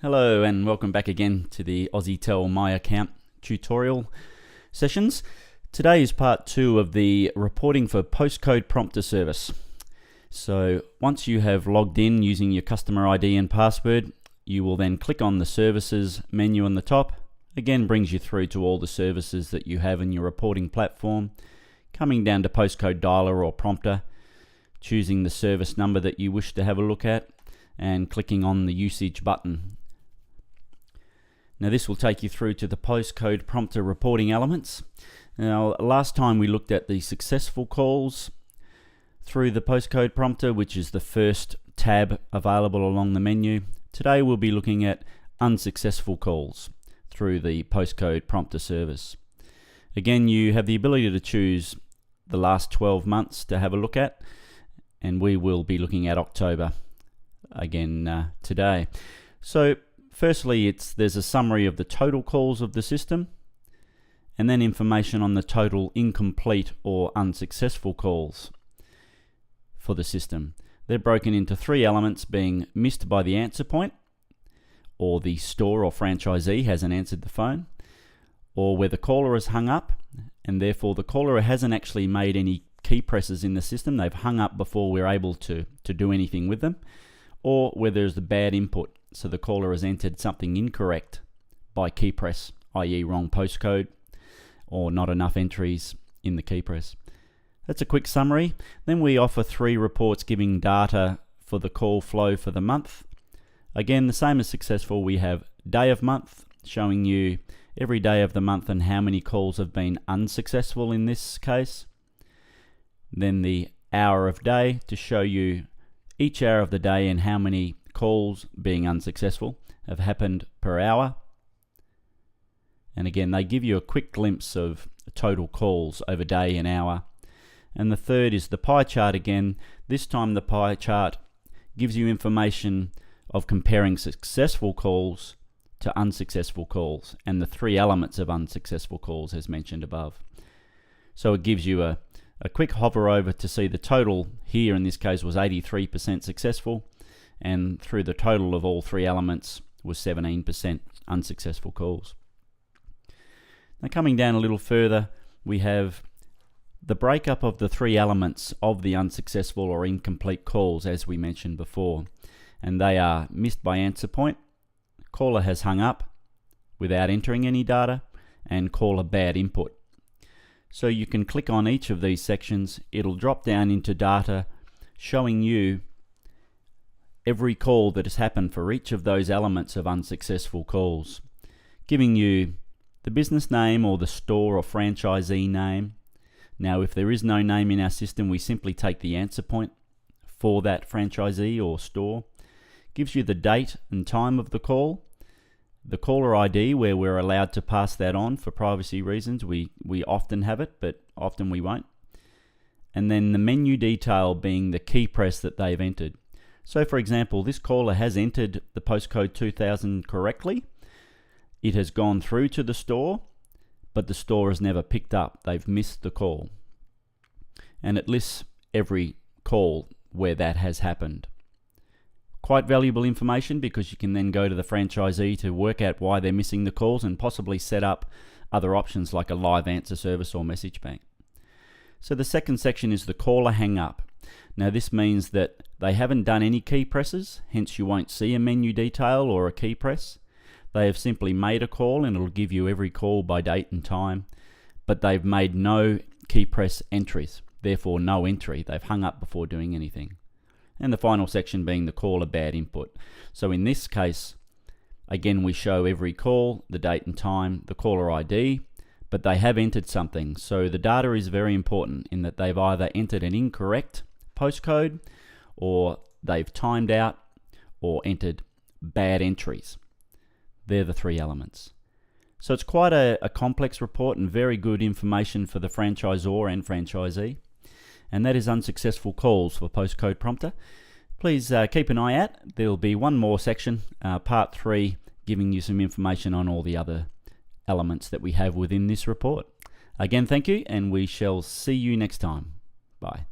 Hello and welcome back again to the AussieTel My Account tutorial sessions. Today is part 2 of the reporting for Postcode prompter service. So once you have logged in using your customer ID and password, you will then click on the services menu on the top. Again, brings you through to all the services that you have in your reporting platform. Coming down to Postcode dialer or prompter, choosing the service number that you wish to have a look at and clicking on the usage button. Now this will take you through to the Postcode prompter reporting elements. Now last time we looked at the successful calls through the Postcode prompter, which is the first tab available along the menu. Today we'll be looking at unsuccessful calls through the Postcode prompter service. Again, you have the ability to choose the last 12 months to have a look at, and we will be looking at October again today. So firstly, there's a summary of the total calls of the system, and then information on the total incomplete or unsuccessful calls for the system. They're broken into 3 elements, being missed by the answer point, or the store or franchisee hasn't answered the phone, or where the caller has hung up, and therefore the caller hasn't actually made any key presses in the system. They've hung up before we're able to do anything with them, or where there's the bad input. So the caller has entered something incorrect by key press, i.e. wrong postcode, or not enough entries in the key press. That's a quick summary. Then we offer 3 reports giving data for the call flow for the month. Again, the same as successful, we have day of month, showing you every day of the month and how many calls have been unsuccessful in this case. Then the hour of day to show you each hour of the day and how many calls being unsuccessful have happened per hour. And again, they give you a quick glimpse of total calls over day and hour. And the third is the pie chart again. This time the pie chart gives you information of comparing successful calls to unsuccessful calls and the 3 elements of unsuccessful calls as mentioned above. So it gives you a quick hover over to see the total here. In this case was 83% successful, and through the total of all 3 elements was 17% unsuccessful calls. Now coming down a little further, we have the breakup of the 3 elements of the unsuccessful or incomplete calls as we mentioned before, and they are missed by answer point, caller has hung up without entering any data, and caller bad input. So you can click on each of these sections. It'll drop down into data showing you every call that has happened for each of those elements of unsuccessful calls, giving you the business name or the store or franchisee name. Now if there is no name in our system, we simply take the answer point for that franchisee or store. Gives you the date and time of the call, the caller ID where we're allowed to pass that on for privacy reasons. We often have it, but often we won't. And then the menu detail being the key press that they've entered. So for example, this caller has entered the postcode 2000 correctly. It has gone through to the store, but the store has never picked up. They've missed the call. And it lists every call where that has happened. Quite valuable information, because you can then go to the franchisee to work out why they're missing the calls and possibly set up other options like a live answer service or message bank. So the second section is the caller hang up. Now this means that they haven't done any key presses, hence you won't see a menu detail or a key press. They have simply made a call, and it'll give you every call by date and time, but they've made no key press entries, therefore no entry. They've hung up before doing anything. And the final section being the caller bad input. So in this case, again, we show every call, the date and time, the caller ID, but they have entered something. So the data is very important in that they've either entered an incorrect postcode, or they've timed out, or entered bad entries. They're the 3 elements. So it's quite a complex report and very good information for the franchisor and franchisee. And that is unsuccessful calls for Postcode prompter. Please keep an eye out. There'll be one more section, part 3, giving you some information on all the other elements that we have within this report. Again, thank you, and we shall see you next time. Bye.